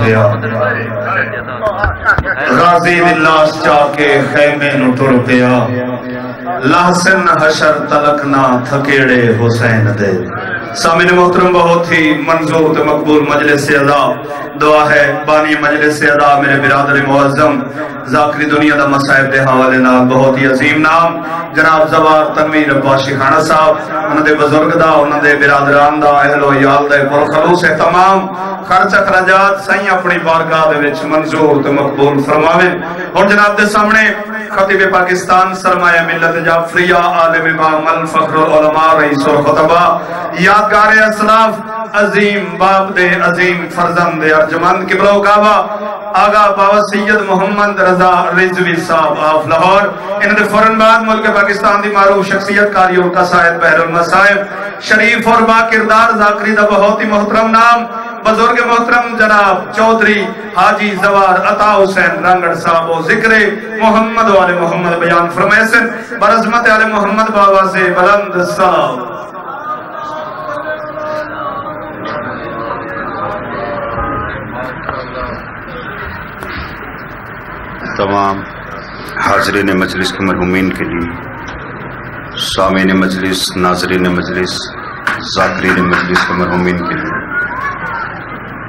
پیا غازی دلاش چا کے خیمے نو ٹر پیا لحسن حشر تلک نہ تھکیڑے حسین دے سامنے محترم بہت ہی منظور تو مقبول مجلس ادا دعا ہے بانی مجلس ادا میرے برادر معظم ذاکری دنیا دا مصائب دے حوالے نال بہت ہی عظیم نام جناب زوار تنویر عباسی خانہ صاحب انہوں دے بزرگ دا انہوں دے برادران دا اہل و یال دا پرخلوص تمام خرچ اخراجات سائیں اپنی بارگاہ دے وچ منظور تو مقبول فرماویں اور جناب دے سامنے خطیب پاکستان سرمایہ ملت جعفریہ عالم بعمل فخر العلماء رئیس الخطبہ یادگار اسلاف عظیم باپ دے عظیم فرزند دے ارجمند قبلہ و کعبہ آغا بابا سید محمد رضا رضوی صاحب آف لاہور انہوں نے فوراً بعد ملک پاکستان دی معروف شخصیت کاری القصائد بحر المصائب شریف اور با کردار ذاکری دا بہت ہی محترم نام بزرگ محترم جناب چودھری حاجی زوار عطا حسین رنگڑ صاحب و ذکر محمد و آل محمد بیان فرمیسن برعظمت آل محمد بابا سے بلند صاحب تمام حاضرین مجلس کے مرحومین کے لیے سامعین مجلس ناظرین مجلس ذاکرین مجلس کے مرحومین کے لیے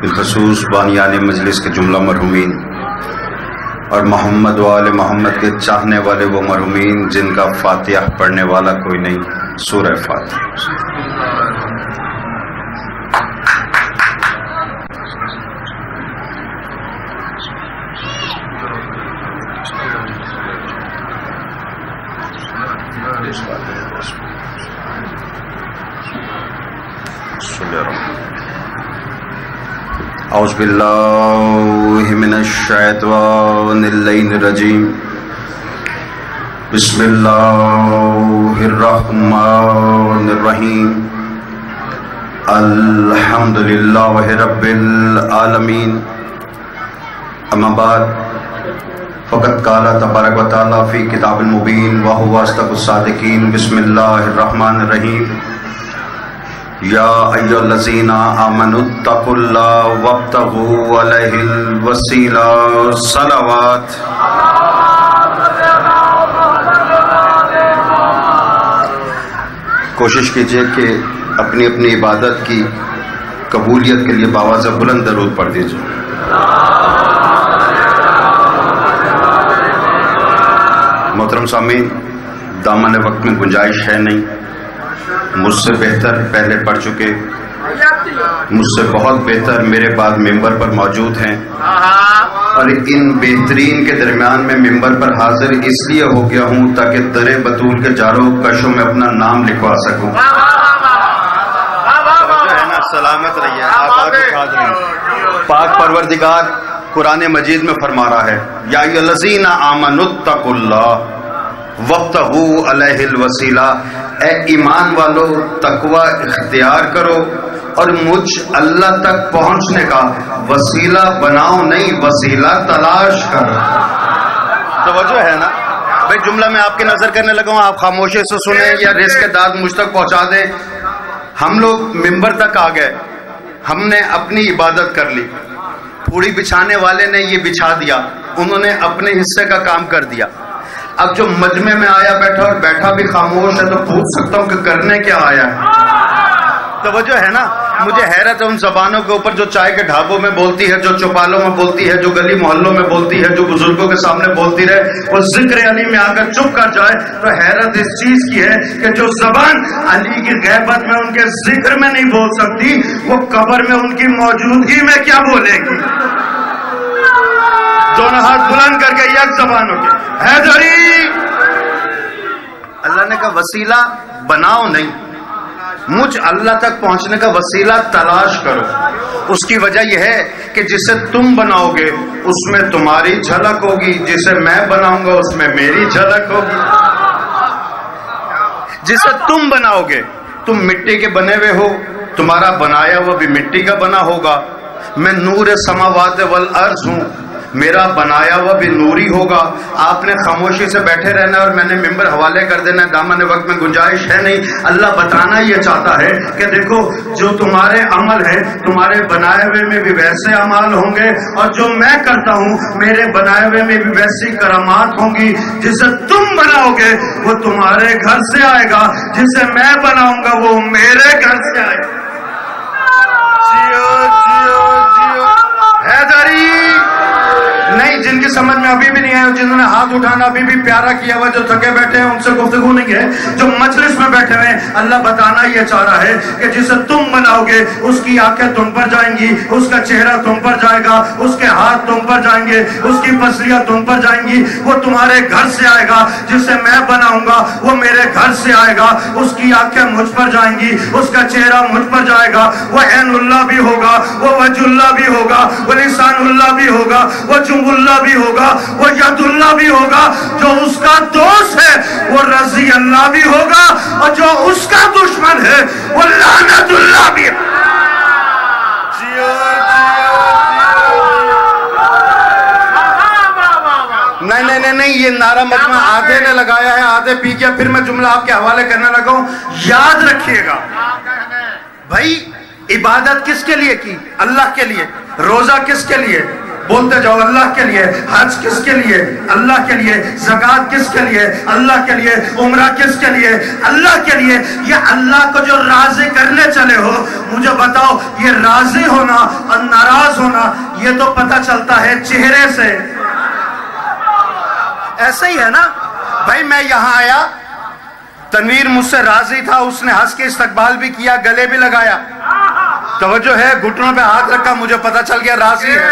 بالخصوص بانیان مجلس کے جملہ مرحومین اور محمد و آل محمد کے چاہنے والے وہ مرحومین جن کا فاتحہ پڑھنے والا کوئی نہیں سورہ فاتحہ اعوذ باللہ من الشیطان اللعین الرجیم بسم اللہ الرحمن الرحیم الحمدللہ رب العالمین اما بعد فقط قال تبارک و تعالی فی کتاب المبین وہو اصدق الصادقین بسم اللہ الرحمن الرحیم یا ایھا الذین آمنوا اتقوا اللہ وابتغوا الیہ الوسیلہ صلوات کوشش کیجئے کہ اپنی اپنی عبادت کی قبولیت کے لیے باواز بلند درود پڑھ دیجئے محترم سامعین دامن وقت میں گنجائش ہے نہیں مجھ سے بہتر پہلے پڑھ چکے مجھ سے بہت بہتر میرے بعد ممبر پر موجود ہیں اور ان بہترین کے درمیان میں ممبر پر حاضر اس لیے ہو گیا ہوں تاکہ در بطول کے چاروں کشوں میں اپنا نام لکھوا سکوں سلامت رہیے آپ پاک پروردگار قرآن مجید میں فرما رہا ہے یا ایھا الذین آمنوا اتقوا اللہ وابتغوا الیہ الوسیلہ اے ایمان والو تقوی اختیار کرو اور مجھ اللہ تک پہنچنے کا وسیلہ بناؤ نہیں وسیلہ تلاش کرو توجہ ہے نا بھائی جملہ میں آپ کی نظر کرنے لگا ہوں آپ خاموشی سے سنیں یا رزق داد مجھ تک پہنچا دیں ہم لوگ ممبر تک آ گئے ہم نے اپنی عبادت کر لی پوڑی بچھانے والے نے یہ بچھا دیا انہوں نے اپنے حصے کا کام کر دیا اب جو مجمع میں آیا بیٹھا اور بیٹھا بھی خاموش ہے تو پوچھ سکتا ہوں کہ کرنے کیا آیا ہے توجہ ہے نا مجھے حیرت ہے ان زبانوں کے اوپر جو چائے کے ڈھابوں میں بولتی ہے جو چوپالوں میں بولتی ہے جو گلی محلوں میں بولتی ہے جو بزرگوں کے سامنے بولتی رہے وہ ذکر علی میں آ کر چپ کر جائے تو حیرت اس چیز کی ہے کہ جو زبان علی کی غیبت میں ان کے ذکر میں نہیں بول سکتی وہ قبر میں ان کی موجودگی میں کیا بولے گی دونوں ہاتھ بلند کر کے یک زبان ہو گئے حیدری اللہ نے کہا وسیلہ بناؤ نہیں مجھ اللہ تک پہنچنے کا وسیلہ تلاش کرو اس کی وجہ یہ ہے کہ جسے تم بناؤ گے اس میں تمہاری جھلک ہوگی جسے میں بناؤں گا اس میں میری جھلک ہوگی جسے تم بناؤ گے تم مٹی کے بنے ہوئے ہو تمہارا بنایا ہوا بھی مٹی کا بنا ہوگا میں نور سماوات والارض ہوں میرا بنایا ہوا بھی نوری ہوگا. آپ نے خاموشی سے بیٹھے رہنا اور میں نے ممبر حوالے کر دینا, دامن وقت میں گنجائش ہے نہیں. اللہ بتانا یہ چاہتا ہے کہ دیکھو جو تمہارے عمل ہے تمہارے بنائے ہوئے میں بھی ویسے اعمال ہوں گے, اور جو میں کرتا ہوں میرے بنائے ہوئے میں بھی ویسی کرامات ہوں گی. جسے تم بناؤ گے وہ تمہارے گھر سے آئے گا, جسے میں بناؤں گا وہ میرے گھر سے آئے گا. جیو جیو جیو حیدری. نہیں, جن کی سمجھ میں ابھی بھی نہیں ہے, جنہوں نے ہاتھ اٹھانا ابھی بھی پیارا کیا ہوا, جو تھکے بیٹھے ہیں ان سے گفتگو نہیں ہے. جو مجلس میں بیٹھے ہوئے اللہ بتانا یہ چاہ رہا ہے کہ جسے تم بناؤ گے اس کی آنکھیں تم پر جائیں گی, اس کا چہرہ تم پر جائے گا, اس کے ہاتھ تم پر جائیں گے, اس کی پسلیاں تم پر جائیں گی. وہ تمہارے گھر سے آئے گا. جسے میں بناؤں گا وہ میرے گھر سے آئے گا. اس کی آنکھیں مجھ پر جائیں گی, اس کا چہرہ مجھ پر جائے گا. وہ عین اللہ بھی ہوگا, وہ وجہ اللہ بھی ہوگا, وہ لسان اللہ بھی ہوگا, وہ جنب اللہ بھی ہوگا, وہ ید اللہ بھی ہوگا. جو اس کا دوست ہے وہ رضی اللہ بھی ہوگا, اور جو اس کا دشمن ہے وہ لعنت اللہ بھی. نہیں, یہ نعرہ مجمع آدھے نے لگایا ہے, آدھے پی گیا. پھر میں جملہ آپ کے حوالے کرنے لگا ہوں. یاد رکھیے گا بھائی, عبادت کس کے لیے کی؟ اللہ کے لیے. روزہ کس کے لیے؟ بولتے جاؤ, اللہ کے لیے. حج کس کے لیے؟ اللہ کے لیے. زکوٰۃ کس کے لیے؟ اللہ کے لیے. عمرہ کس کے لیے؟ اللہ کے لیے. یہ اللہ کو جو راضی کرنے چلے ہو, مجھے بتاؤ یہ راضی ہونا اور ناراض ہونا یہ تو پتہ چلتا ہے چہرے سے. ایسا ہی ہے نا بھائی. میں یہاں آیا, تنویر مجھ سے راضی تھا, اس نے ہنس کے استقبال بھی کیا, گلے بھی لگایا, توجہ ہے, گھٹنوں پہ ہاتھ رکھا, مجھے پتا چل گیا راضی ہے.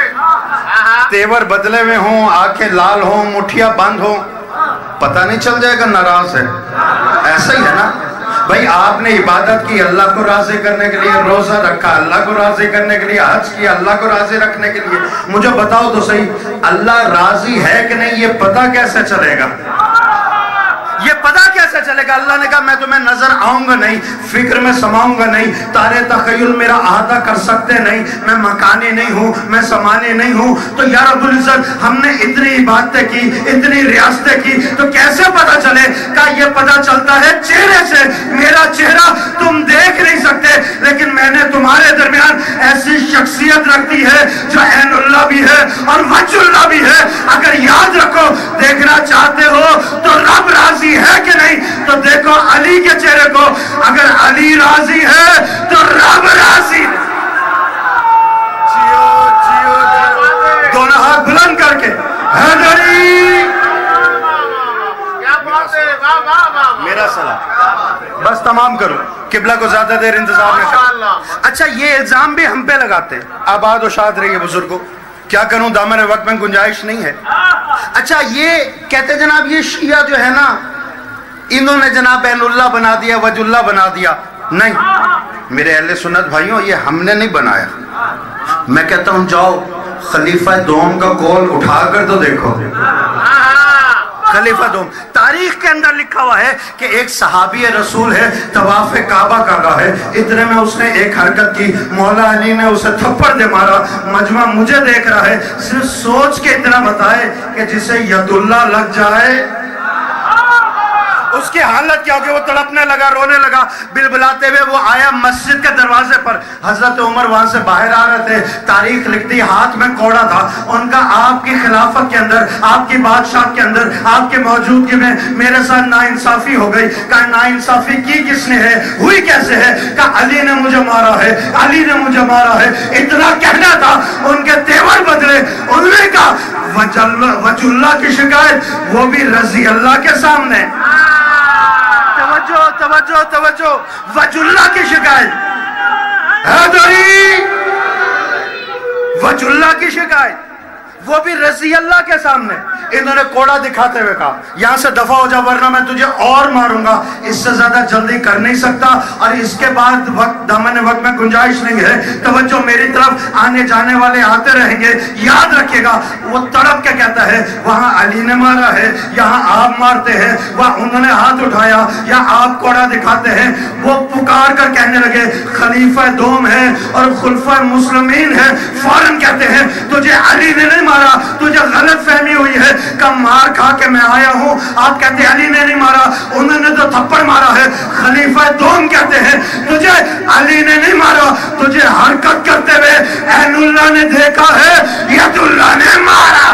تیور بدلے ہوئے ہوں, آنکھیں لال ہوں, مٹھیاں بند ہوں, پتہ نہیں چل جائے گا ناراض ہے. ایسا ہی ہے نا بھائی. آپ نے عبادت کی اللہ کو راضی کرنے کے لیے, روزہ رکھا اللہ کو راضی کرنے کے لیے, حج کیا اللہ کو راضی رکھنے کے لیے. مجھے بتاؤ تو صحیح, اللہ راضی ہے کہ نہیں یہ پتہ کیسے چلے گا؟ یہ پتہ کیسے چلے گا؟ اللہ نے کہا میں تمہیں نظر آؤں گا نہیں, فکر میں سماؤں گا نہیں, تارے تخیل میرا احاطہ کر سکتے نہیں, میں مکانی نہیں ہوں, میں سمانی نہیں ہوں. تو یا رب العزت ہم نے اتنی عبادتیں کی, اتنی ریاستیں کی, تو کیسے پتہ چلے؟ کہا یہ پتہ چلتا ہے چہرے سے. میرا چہرہ تم دیکھ نہیں سکتے, لیکن میں نے تمہارے درمیان ایسی شخصیت رکھ دی ہے جو عین اللہ بھی ہے اور وجہ اللہ بھی ہے. اگر یاد رکھو, دیکھنا چاہتے ہو تو رب راضی ہے کہ نہیں, تو دیکھو علی کے چہرے کو. اگر علی راضی ہے تو رب راضی. دونوں ہاتھ بلند کر کے حیدری. میرا سلام. بس تمام کرو, قبلہ کو زیادہ دیر انتظار نہ کرو. اچھا یہ الزام بھی ہم پہ لگاتے ہیں, آباد و شاد رہیے بزرگوں. کیا کروں, دامن وقت میں گنجائش نہیں ہے. اچھا یہ کہتے جناب یہ شیعہ جو ہے نا, انہوں نے جناب عین اللہ بنا دیا, وجہ اللہ بنا دیا. نہیں میرے اہل سنت بھائیوں, یہ ہم نے نہیں بنایا. میں کہتا ہوں جاؤ خلیفہ دوم کا قول اٹھا کر تو دیکھو. خلیفہ دوم تاریخ کے اندر لکھا ہوا ہے کہ ایک صحابی رسول ہے, طواف کعبہ کر رہا ہے, اتنے میں اس نے ایک حرکت کی, مولا علی نے اسے تھپڑ دے مارا. مجمع مجھے دیکھ رہا ہے, صرف سوچ کے اتنا بتائے کہ جسے ید اللہ لگ جائے اس کی حالت کیا ہوگی. وہ تڑپنے لگا, رونے لگا, بلبلاتے ہوئے وہ آیا مسجد کے دروازے پر. حضرت عمر وہاں سے باہر آ رہے تھے, تاریخ لکھتی ہاتھ میں کوڑا تھا ان کا. آپ کی خلافت کے اندر, آپ کی بادشاہ کے اندر, آپ کے موجودگی میں میرے ساتھ ناانصافی ہو گئی. کہا ناانصافی کی کس نے ہے, ہوئی کیسے ہے؟ کہا علی نے مجھے مارا ہے, علی نے مجھے مارا ہے. اتنا کہنا تھا, ان کے تیور بدلے. انہوں نے کہا وجہ اللہ کی شکایت, وہ بھی رضی اللہ کے سامنے. توجہ توجہ توجہ, وجہ اللہ کی شکایت. حیدری وجہ اللہ کی شکایت, وہ بھی رضی اللہ کے سامنے. انہوں نے کوڑا دکھاتے ہوئے کہا یہاں سے دفع ہو جا ورنہ میں تجھے اور ماروں گا. اس سے زیادہ جلدی کر نہیں سکتا, اور اس کے بعد دامن وقت میں گنجائش نہیں ہے. توجہ میری طرف, آنے جانے والے آتے رہیں گے. یاد رکھیے گا, وہ تڑپ کے کہتا ہے وہاں علی نے مارا ہے, یہاں آپ مارتے ہیں, وہاں انہوں نے ہاتھ اٹھایا یا آپ کوڑا دکھاتے ہیں. وہ پکار کر کہنے لگے خلیفہ دوم ہے اور خلفۂ مسلمین ہے. فوراً کہتے ہیں تجھے علی نے نہیں مارا, تجھے مجھے غلط فہمی ہوئی ہے کہ مار کھا کے میں آیا ہوں، آپ کہتے ہیں علی نے نہیں مارا، انہوں نے تو تھپڑ مارا ہے، خلیفہ دوم کہتے ہیں تجھے علی نے نہیں مارا، تجھے حرکت کرتے ہوئے عین اللہ نے دیکھا ہے، ید اللہ نے مارا۔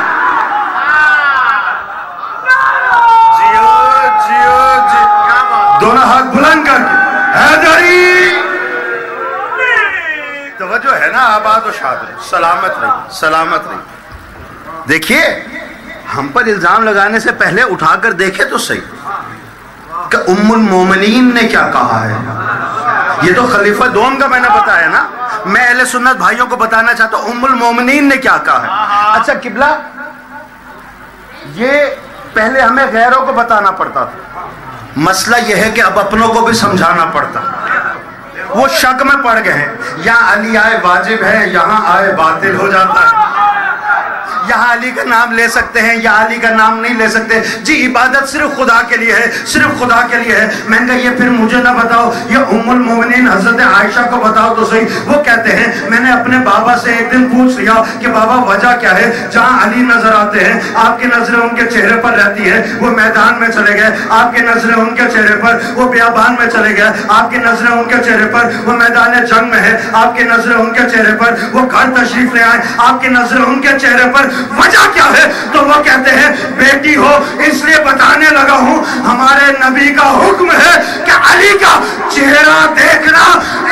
دونوں ہاتھ بلند کر کے حیدری، توجہ ہے نا، آباد و شاد رہی، سلامت رہی، سلامت رہی۔ دیکھیے ہم پر الزام لگانے سے پہلے اٹھا کر دیکھے تو صحیح کہ ام المومنین نے کیا کہا ہے۔ یہ تو خلیفہ دوم کا میں نے بتایا نا، میں اہل سنت بھائیوں کو بتانا چاہتا ہوں ام المومنین نے کیا کہا ہے۔ اچھا قبلہ، یہ پہلے ہمیں غیروں کو بتانا پڑتا تھا، مسئلہ یہ ہے کہ اب اپنوں کو بھی سمجھانا پڑتا۔ وہ شک میں پڑ گئے ہیں، یہاں علی آئے واجب ہے، یہاں آئے باطل ہو جاتا ہے، یہاں علی کا نام لے سکتے ہیں، یہاں علی کا نام نہیں لے سکتے، جی عبادت صرف خدا کے لیے ہے، صرف خدا کے لیے ہے۔ میں نے کہا یہ پھر مجھے نہ بتاؤ، یہ ام المومنین حضرت عائشہ کو بتاؤ تو صحیح۔ وہ کہتے ہیں میں نے اپنے بابا سے ایک دن پوچھ لیا کہ بابا وجہ کیا ہے، جہاں علی نظر آتے ہیں آپ کی نظریں ان کے چہرے پر رہتی ہے، وہ میدان میں چلے گئے آپ کی نظریں ان کے چہرے پر، وہ بیابان میں چلے گئے آپ کی نظریں ان کے چہرے پر، وہ میدان جنگ میں ہے آپ کی نظریں ان کے چہرے پر، وہ گھر تشریف لے آئے آپ کی نظریں ان کے چہرے پر، وجہ کیا ہے؟ تو وہ کہتے ہیں بیٹی ہو اس لیے بتانے لگا ہوں، ہمارے نبی کا حکم ہے کہ علی کا چہرہ دیکھنا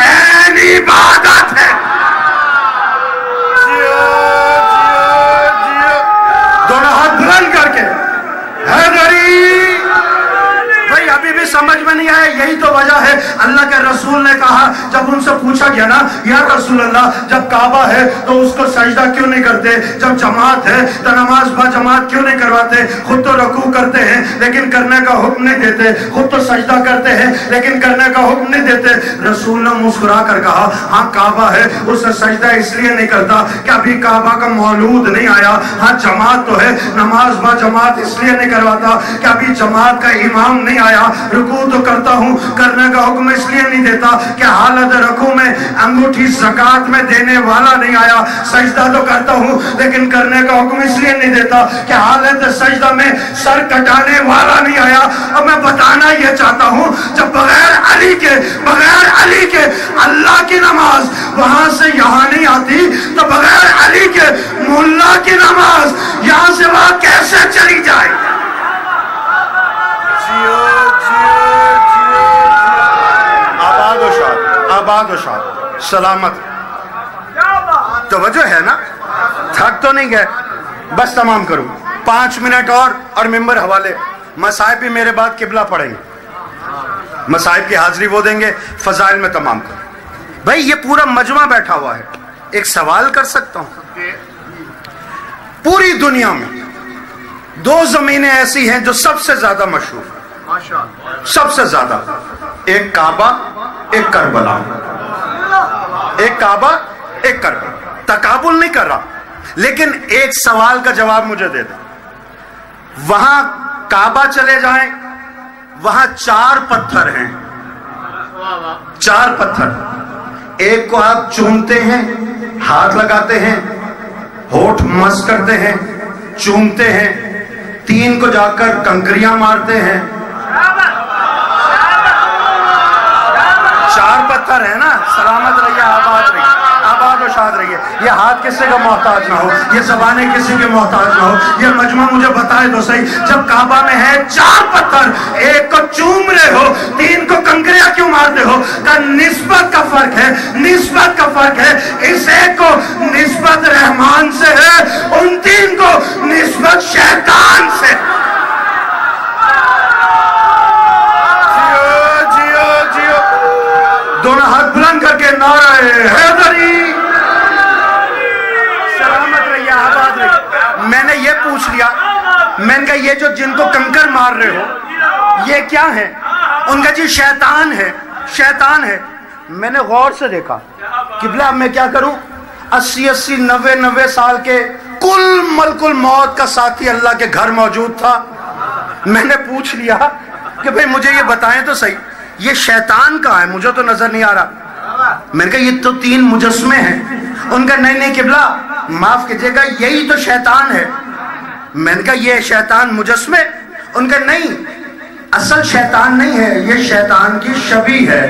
عین عبادت ہے۔ دونوں ہاتھ بلند کر کے حیدری، بھائی ابھی بھی سمجھ میں نہیں آیا، یہی تو وجہ ہے۔ اللہ کے رسول نے کہا جب ان سے پوچھا گیا نا یا رسول اللہ جب کعبہ ہے تو اس کو سجدہ کیوں نہیں کرتے، جب جماعت ہے تو نماز با جماعت کیوں نہیں کرواتے، خود تو رکوع کرتے ہیں لیکن کرنے کا حکم نہیں دیتے، خود تو سجدہ کرتے ہیں لیکن کرنے کا حکم نہیں دیتے۔ رسول نے مسکرا کر کہا ہاں کعبہ ہے، اس سے سجدہ اس لیے نہیں کرتا کہ ابھی کعبہ کا مولود نہیں آیا، ہاں جماعت تو ہے، نماز با جماعت اس لیے نہیں کرواتا کہ ابھی جماعت کا امام نہیں آیا، رکوع تو کرتا ہوں، کرنے کا حکم اس لیے نہیں دیتا کہ حالت رکوع میں انگوٹھی زکات میں دینے والا نہیں آیا، سجدہ تو کرتا ہوں لیکن کرنے کا حکم اس لیے نہیں دیتا کہ حالت سجدہ میں سر کٹانے والا نہیں آیا۔ اب میں بتانا یہ چاہتا ہوں جب بغیر علی کے اللہ کی نماز وہاں سے یہاں نہیں آتی تو بغیر علی کے ملا کی نماز یہاں سے وہاں کیسے چلی جائے؟ آباد و شاد، سلامت، توجہ ہے نا، تھک تو نہیں گئے؟ بس تمام کروں 5 منٹ اور ممبر حوالے، مصائب بھی میرے بعد قبلہ پڑھیں گے، مصائب کی حاضری وہ دیں گے، فضائل میں تمام کروں۔ بھائی یہ پورا مجمع بیٹھا ہوا ہے، ایک سوال کر سکتا ہوں؟ پوری دنیا میں 2 زمینیں ایسی ہیں جو سب سے زیادہ مشہور، سب سے زیادہ، ایک کعبہ ایک کربلا، ایک کعبہ ایک کربلا۔ تقابل نہیں کر رہا لیکن ایک سوال کا جواب مجھے دے دیں، وہاں کعبہ چلے جائیں وہاں 4 پتھر ہیں، 4 پتھر، ایک کو آپ چومتے ہیں، ہاتھ لگاتے ہیں، ہونٹ مس کرتے ہیں، چومتے ہیں، 3 کو جا کر کنکریاں مارتے ہیں۔ 4 پتھر ہے نا، سلامت رہیے، آباد رہیے، آباد و شاد رہیے۔ یہ ہاتھ کسی کا محتاج نہ ہو، یہ زبانیں کسی کے محتاج نہ ہو، یہ مجمع مجھے بتائے تو صحیح، جب کعبہ میں ہے 4 پتھر، ایک کو چوم رہے ہو، 3 کو کنکریاں کیوں مارتے ہو؟ کہ نسبت کا فرق ہے، نسبت کا فرق ہے، اس ایک کو نسبت رحمان سے ہے، ان 3 کو نسبت شیطان سے۔ دونوں ہاتھ بلند کر کے نعرہ حیدری، سلامت رہیے، آباد رہیے۔ میں نے یہ پوچھ لیا، میں نے کہا یہ جو جن کو کنکر مار رہے ہو یہ کیا ہے؟ ان کا جی شیطان ہے، شیطان ہے۔ میں نے غور سے دیکھا، قبلہ اب میں کیا کروں، 80 90 سال کے کل ملک الموت کا ساتھی اللہ کے گھر موجود تھا۔ میں نے پوچھ لیا کہ بھئی مجھے یہ بتائیں تو صحیح، یہ شیطان کہاں ہے؟ مجھے تو نظر نہیں آ رہا۔ میں نے کہا یہ تو 3 مجسمے ہیں۔ ان کا نہیں قبلہ معاف کیجئے گا، یہی تو شیطان ہے۔ میں نے کہا یہ شیطان مجسمے؟ ان کا نہیں، اصل شیطان نہیں ہے، یہ شیطان کی شبیہ ہے۔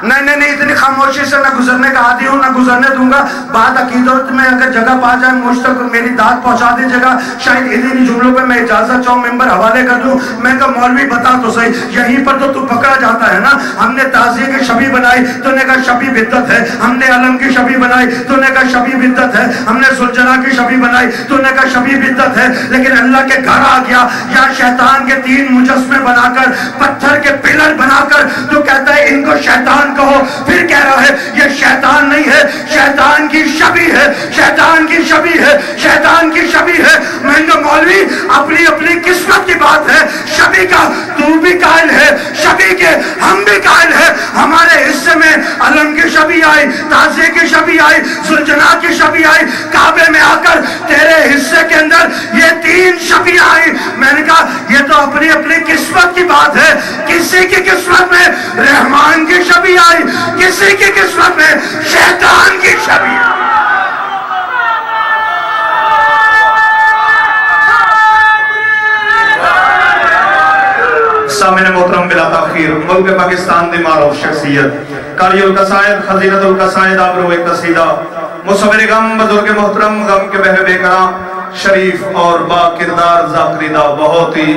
نہیں اتنی خاموشی سے نہ گزرنے کا عادی ہوں، نہ گزرنے دوں گا۔ بات عقیدت میں اگر جگہ پا جائے مجھ تک میری داد پہنچا دیجیے گا، شاید انہی جملوں پہ میں اجازت چاہوں ممبر حوالے کر دوں۔ میں کہا مولوی بتا تو صحیح، یہیں پر تو پکڑا جاتا ہے نا۔ ہم نے تعزیہ کی شبیہ بنائی، تو نے کہا شبیہ بدعت ہے۔ ہم نے علم کی شبیہ بنائی، تو نے کہا شبیہ بدعت ہے۔ ہم نے سلجنا کی شبیہ بنائی، تو نے کہا شبیہ بدعت ہے۔ لیکن اللہ کے گھر آ گیا یا شیطان کے 3 مجسمے بنا کر، پتھر کے پلر بنا کر، تو کہتا ہے ان کو شیطان کہو، پھر کہہ رہا ہے یہ شیطان نہیں ہے، شیطان کی شبیہ ہے، شیطان کی شبیہ ہے، شیطان کی شبیہ ہے۔ میں نے کہا مولوی اپنی اپنی قسمت کی بات ہے، شبیہ کا تو بھی قائل ہے، شبیہ کے ہم بھی قائل ہے۔ ہمارے حصے میں علم کی شبیہ آئی، تعزیہ کی شبیہ آئی، سلجنا کی شبیہ آئی، کعبے میں آ کر تیرے حصے کے اندر یہ 3 شبیہ آئی۔ میں نے کہا یہ تو اپنی اپنی قسمت کی بات ہے، کسی کی قسمت میں رحمان کی شبیہ آئی، کسی کی قسمت میں شیطان کی شبیہ۔ سامعین محترم بلا تاخیر، ملک پاکستان دی معروف شخصیت قاری القصائد، خزینۃ القصائد، آبرو قصیدہ، مصور غم، بزرگ محترم، غم کے بہر بے کراں، شریف اور با کردار ذاکری دا بہت ہی